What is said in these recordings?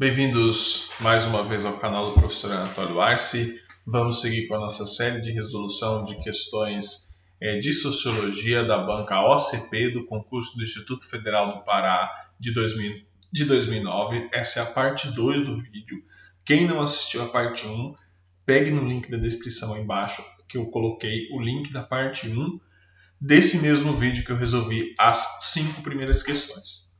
Bem-vindos mais uma vez ao canal do professor Anatólio Arce. Vamos seguir com a nossa série de resolução de questões de Sociologia da banca OCP do concurso do Instituto Federal do Pará de 2009. Essa é a parte 2 do vídeo. Quem não assistiu a parte 1, pegue no link da descrição aí embaixo que eu coloquei o link da parte 1 desse mesmo vídeo que eu resolvi as 5 primeiras questões.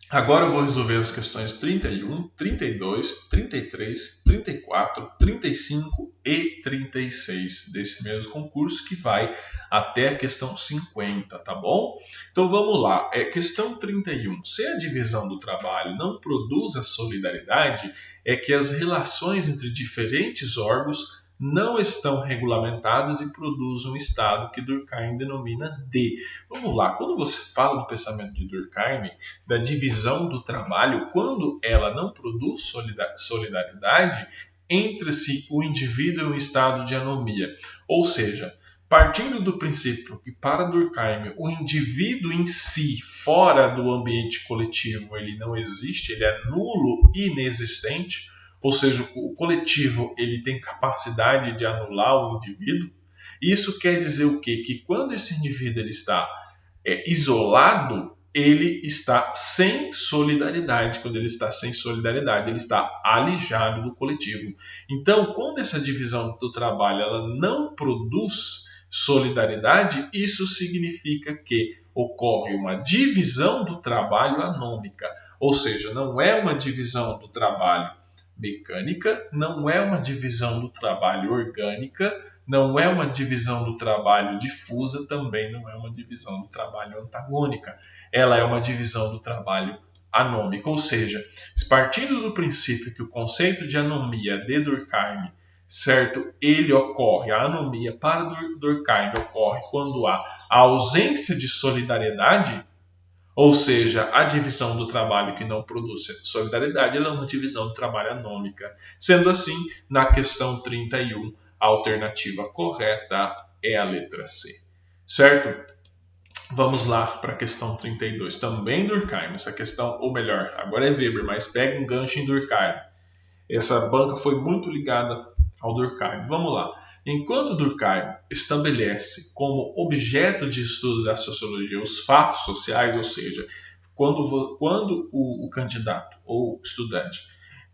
Agora eu vou resolver as questões 31, 32, 33, 34, 35 e 36 desse mesmo concurso, que vai até a questão 50, tá bom? Então vamos lá. Questão 31. Se a divisão do trabalho não produz a solidariedade, é que as relações entre diferentes órgãos não estão regulamentadas e produzem um estado que Durkheim denomina de. Vamos lá, quando você fala do pensamento de Durkheim, da divisão do trabalho, quando ela não produz solidariedade entre-se o indivíduo e um estado de anomia. Ou seja, partindo do princípio que para Durkheim o indivíduo em si, fora do ambiente coletivo, ele não existe, ele é nulo e inexistente. Ou seja, o coletivo ele tem capacidade de anular o indivíduo. Isso quer dizer o quê? Que quando esse indivíduo ele está isolado, ele está sem solidariedade. Quando ele está sem solidariedade, ele está alijado do coletivo. Então, quando essa divisão do trabalho ela não produz solidariedade, isso significa que ocorre uma divisão do trabalho anômica. Ou seja, não é uma divisão do trabalho mecânica, não é uma divisão do trabalho orgânica, não é uma divisão do trabalho difusa, também não é uma divisão do trabalho antagônica. Ela é uma divisão do trabalho anômica, ou seja, partindo do princípio que o conceito de anomia de Durkheim, certo, ele ocorre, a anomia para Durkheim ocorre quando há a ausência de solidariedade. Ou seja, a divisão do trabalho que não produz solidariedade ela é uma divisão do trabalho anômica. Sendo assim, na questão 31, a alternativa correta é a letra C. Certo? Vamos lá para a questão 32. Também Durkheim. Essa questão, ou melhor, agora é Weber, mas pega um gancho em Durkheim. Essa banca foi muito ligada ao Durkheim. Vamos lá. Enquanto Durkheim estabelece como objeto de estudo da sociologia os fatos sociais, ou seja, quando o candidato ou estudante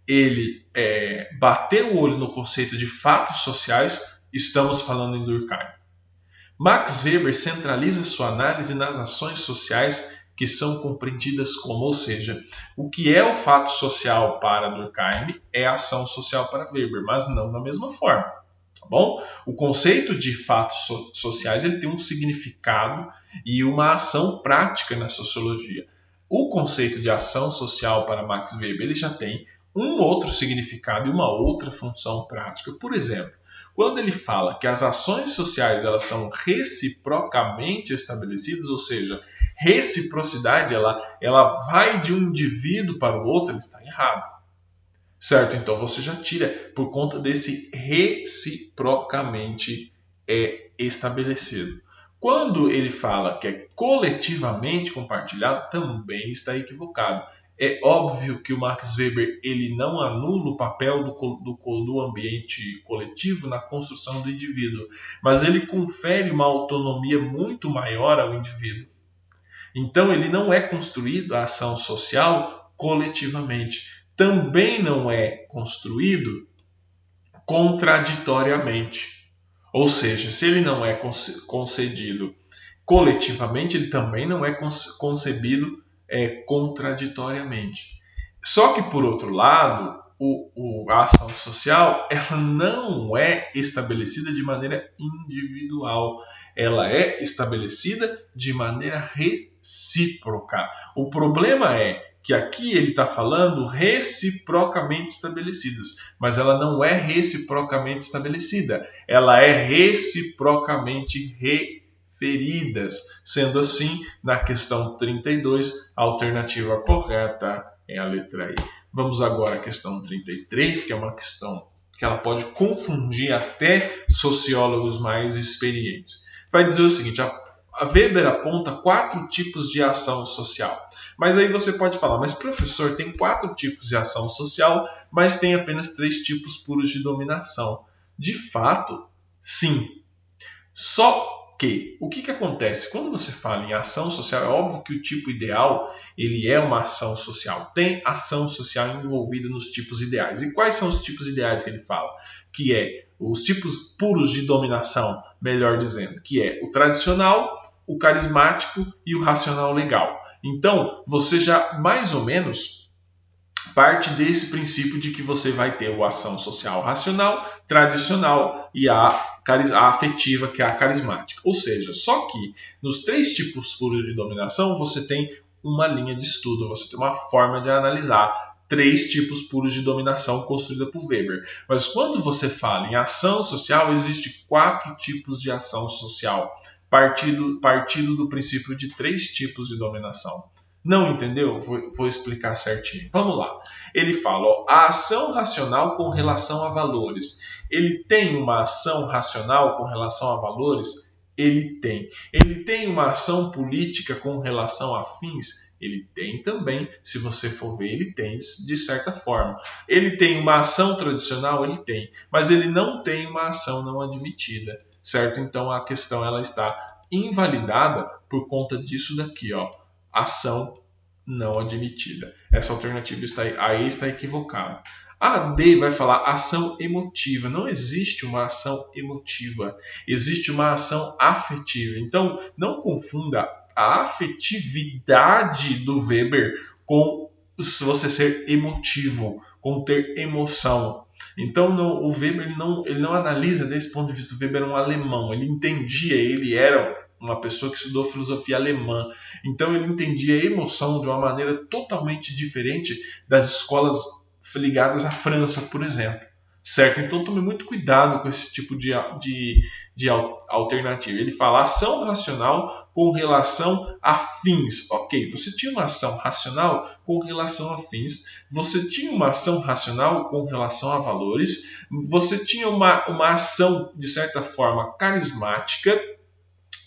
ele bater o olho no conceito de fatos sociais, estamos falando em Durkheim. Max Weber centraliza sua análise nas ações sociais que são compreendidas como, ou seja, o que é o fato social para Durkheim é a ação social para Weber, mas não da mesma forma. Tá bom? O conceito de fatos sociais ele tem um significado e uma ação prática na sociologia. O conceito de ação social para Max Weber ele já tem um outro significado e uma outra função prática. Por exemplo, quando ele fala que as ações sociais elas são reciprocamente estabelecidas, ou seja, reciprocidade ela vai de um indivíduo para o outro, ele está errado. Certo? Então você já tira por conta desse reciprocamente estabelecido. Quando ele fala que é coletivamente compartilhado, também está equivocado. É óbvio que o Max Weber ele não anula o papel do ambiente coletivo na construção do indivíduo, mas ele confere uma autonomia muito maior ao indivíduo. Então ele não é construído a ação social coletivamente. Também não é construído contraditoriamente. Ou seja, se ele não é concedido coletivamente, ele também não é concebido contraditoriamente. Só que, por outro lado, a ação social ela não é estabelecida de maneira individual. Ela é estabelecida de maneira recíproca. O problema é que aqui ele está falando reciprocamente estabelecidas, mas ela não é reciprocamente estabelecida, ela é reciprocamente referidas. Sendo assim, na questão 32, a alternativa correta é a letra E. Vamos agora à questão 33, que é uma questão que ela pode confundir até sociólogos mais experientes. Vai dizer o seguinte, a Weber aponta 4 tipos de ação social. Mas aí você pode falar, mas professor, tem 4 tipos de ação social, mas tem apenas 3 tipos puros de dominação. De fato, sim. Só que, o que acontece? Quando você fala em ação social, é óbvio que o tipo ideal, ele é uma ação social. Tem ação social envolvida nos tipos ideais. E quais são os tipos ideais que ele fala? Que é os tipos puros de dominação, melhor dizendo, que é o tradicional, o carismático e o racional legal. Então, você já mais ou menos parte desse princípio de que você vai ter a ação social racional, tradicional e a afetiva, que é a carismática. Ou seja, só que nos 3 tipos puros de dominação você tem uma linha de estudo, você tem uma forma de analisar 3 tipos puros de dominação construída por Weber. Mas quando você fala em ação social, existe 4 tipos de ação social, partido do princípio de 3 tipos de dominação. Não entendeu? Vou explicar certinho. Vamos lá. Ele fala, a ação racional com relação a valores. Ele tem uma ação racional com relação a valores? Ele tem. Ele tem uma ação política com relação a fins? Ele tem também. Se você for ver, ele tem de certa forma. Ele tem uma ação tradicional? Ele tem. Mas ele não tem uma ação não admitida. Certo? Então a questão ela está invalidada por conta disso daqui, ó. Ação não admitida. Essa alternativa está equivocada. A D vai falar ação emotiva. Não existe uma ação emotiva. Existe uma ação afetiva. Então, não confunda a afetividade do Weber com você ser emotivo, com ter emoção. Então, o Weber ele não analisa desse ponto de vista. O Weber é um alemão. Ele entendia, ele era uma pessoa que estudou filosofia alemã. Então ele entendia a emoção de uma maneira totalmente diferente das escolas ligadas à França, por exemplo. Certo? Então tome muito cuidado com esse tipo de alternativa. Ele fala ação racional com relação a fins. Ok, você tinha uma ação racional com relação a fins, você tinha uma ação racional com relação a valores, você tinha uma ação, de certa forma, carismática,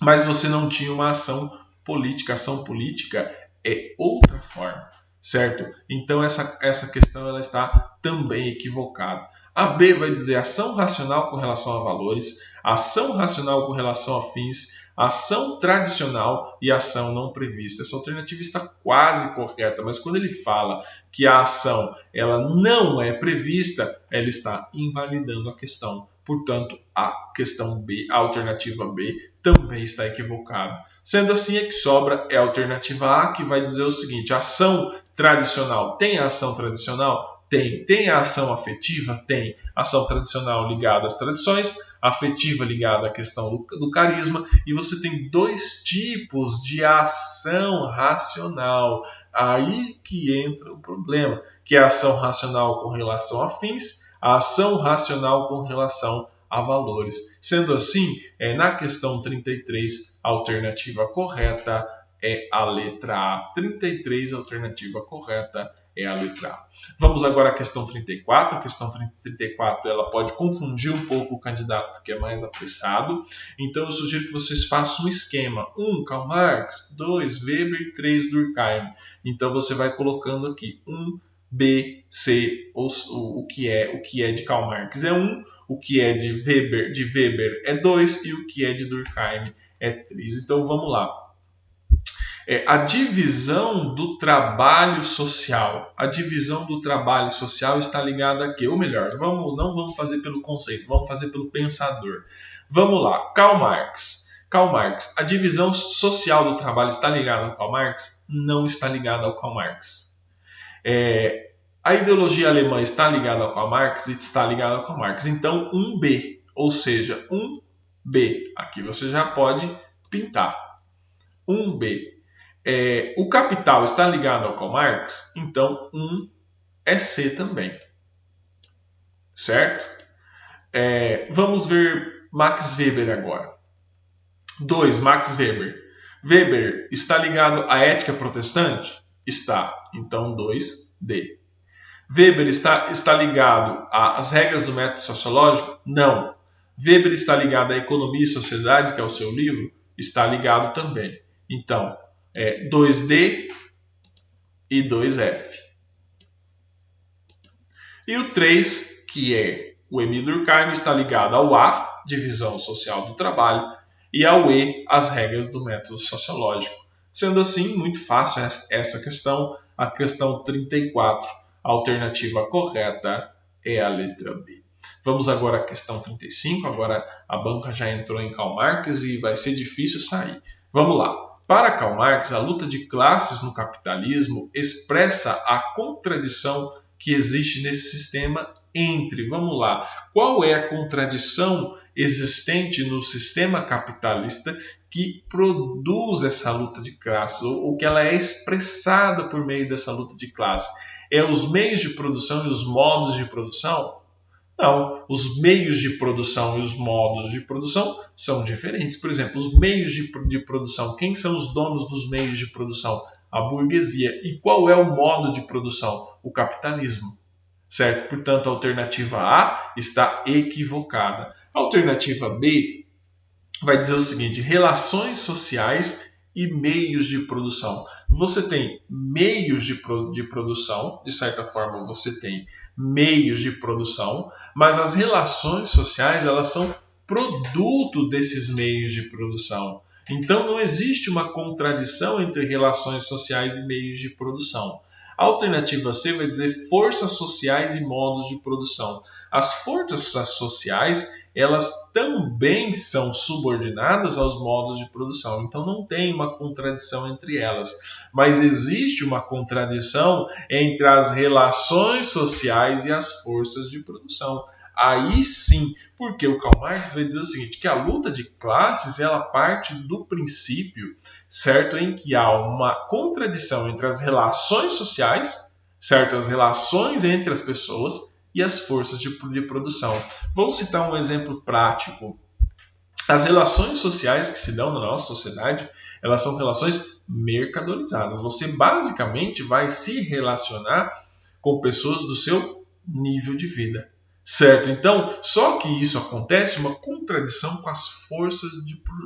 mas você não tinha uma ação política. Ação política é outra forma, certo? Então essa questão ela está também equivocada. A B vai dizer ação racional com relação a valores, ação racional com relação a fins, ação tradicional e ação não prevista. Essa alternativa está quase correta, mas quando ele fala que a ação ela não é prevista, ela está invalidando a questão. Portanto, a questão B, a alternativa B, também está equivocada. Sendo assim, a que sobra é a alternativa A, que vai dizer o seguinte: ação tradicional. Tem a ação tradicional? Tem. Tem a ação afetiva? Tem. Ação tradicional ligada às tradições, afetiva ligada à questão do carisma, e você tem 2 tipos de ação racional. Aí que entra o problema, que é a ação racional com relação a fins, a ação racional com relação a valores. Sendo assim, na questão 33, a alternativa correta é a letra A. 33, a alternativa correta é a letra A. Vamos agora à questão 34. A questão 34 ela pode confundir um pouco o candidato que é mais apressado. Então eu sugiro que vocês façam um esquema. 1, Karl Marx. 2, Weber. 3, Durkheim. Então você vai colocando aqui 1, B, C, o que é de Karl Marx é 1, o que é de Weber é 2 e o que é de Durkheim é 3. Então vamos lá. A divisão do trabalho social. A divisão do trabalho social está ligada a quê? Ou melhor, não vamos fazer pelo conceito, vamos fazer pelo pensador. Vamos lá, Karl Marx. Karl Marx, a divisão social do trabalho está ligada ao Karl Marx? Não está ligada ao Karl Marx. A ideologia alemã está ligada ao Karl Marx e está ligada ao Karl Marx. Então, 1B, ou seja, 1B. Aqui você já pode pintar. 1B. O Capital está ligado ao Karl Marx? Então, 1 é C também. Certo? Vamos ver Max Weber agora. 2. Max Weber. Weber está ligado à ética protestante? Está. Então, 2D. Weber está ligado às regras do método sociológico? Não. Weber está ligado à economia e sociedade, que é o seu livro? está ligado também. Então, 2D e 2F. E o 3, que é o Emile Durkheim, está ligado ao A, divisão social do trabalho, e ao E, as regras do método sociológico. Sendo assim, muito fácil essa questão, a questão 34, a alternativa correta é a letra B. Vamos agora à questão 35, agora a banca já entrou em Karl Marx e vai ser difícil sair. Vamos lá. Para Karl Marx, a luta de classes no capitalismo expressa a contradição que existe nesse sistema entre, vamos lá, qual é a contradição existente no sistema capitalista que produz essa luta de classes, ou que ela é expressada por meio dessa luta de classes? É os meios de produção e os modos de produção? Não, os meios de produção e os modos de produção são diferentes. Por exemplo, os meios de produção, quem são os donos dos meios de produção? A burguesia. E qual é o modo de produção? O capitalismo. Certo? Portanto, a alternativa A está equivocada. A alternativa B vai dizer o seguinte: relações sociais e meios de produção. Você tem meios de produção, de certa forma você tem meios de produção, mas as relações sociais elas são produto desses meios de produção. Então não existe uma contradição entre relações sociais e meios de produção. A alternativa C vai dizer forças sociais e modos de produção. As forças sociais, elas também são subordinadas aos modos de produção. Então não tem uma contradição entre elas. Mas existe uma contradição entre as relações sociais e as forças de produção. Aí sim, porque o Karl Marx vai dizer o seguinte, que a luta de classes ela parte do princípio, certo, em que há uma contradição entre as relações sociais, certo, as relações entre as pessoas e as forças de produção. Vou citar um exemplo prático. As relações sociais que se dão na nossa sociedade, elas são relações mercadorizadas. Você basicamente vai se relacionar com pessoas do seu nível de vida. Certo? Então, só que isso acontece uma contradição com as forças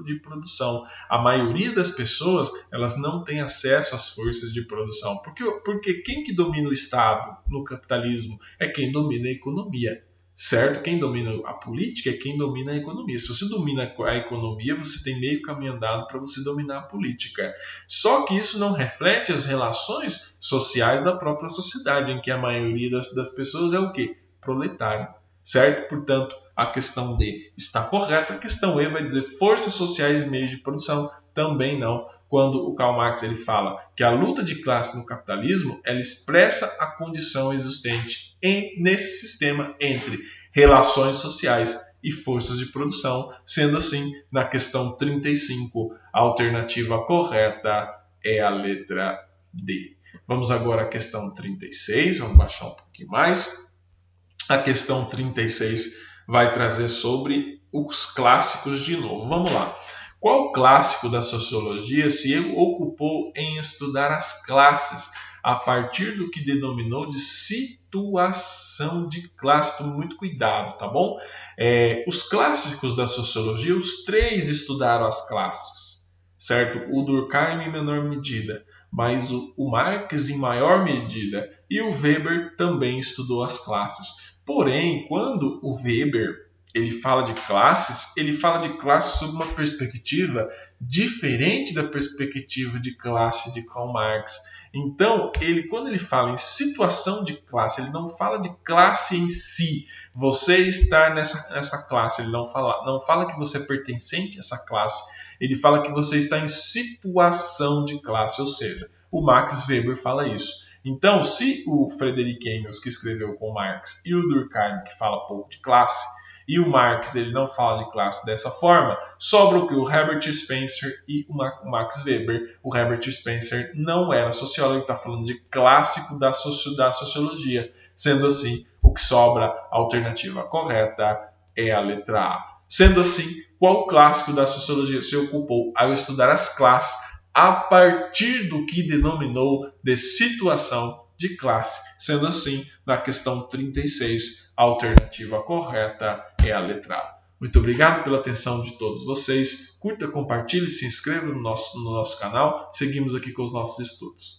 de produção. A maioria das pessoas, elas não têm acesso às forças de produção. Porque quem que domina o Estado no capitalismo é quem domina a economia. Certo? Quem domina a política é quem domina a economia. Se você domina a economia, você tem meio caminho andado para você dominar a política. Só que isso não reflete as relações sociais da própria sociedade, em que a maioria das pessoas é o quê? Proletário, certo? Portanto, a questão D está correta. A questão E vai dizer forças sociais e meios de produção. Também não, quando o Karl Marx ele fala que a luta de classe no capitalismo ela expressa a condição existente nesse sistema entre relações sociais e forças de produção. Sendo assim, na questão 35, a alternativa correta é a letra D. Vamos agora à questão 36, vamos baixar um pouquinho mais. A questão 36 vai trazer sobre os clássicos de novo. Vamos lá. Qual clássico da sociologia se ocupou em estudar as classes a partir do que denominou de situação de classe? Tome muito cuidado, tá bom? Os clássicos da sociologia, os três estudaram as classes, certo? O Durkheim em menor medida, mas o Marx em maior medida e o Weber também estudou as classes. Porém, quando o Weber ele fala de classes sob uma perspectiva diferente da perspectiva de classe de Karl Marx. Então, quando ele fala em situação de classe, ele não fala de classe em si. Você está nessa classe. Ele não fala que você é pertencente a essa classe. Ele fala que você está em situação de classe. Ou seja, o Max Weber fala isso. Então, se o Friedrich Engels, que escreveu com Marx, e o Durkheim, que fala pouco de classe, e o Marx ele não fala de classe dessa forma, sobra o que? O Herbert Spencer e o Max Weber. O Herbert Spencer não era sociólogo, ele está falando de clássico da sociologia. Sendo assim, o que sobra, a alternativa correta é a letra A. Sendo assim, qual clássico da sociologia se ocupou ao estudar as classes a partir do que denominou de situação de classe? Sendo assim, na questão 36, a alternativa correta é a letra A. Muito obrigado pela atenção de todos vocês. Curta, compartilhe, se inscreva no nosso canal. Seguimos aqui com os nossos estudos.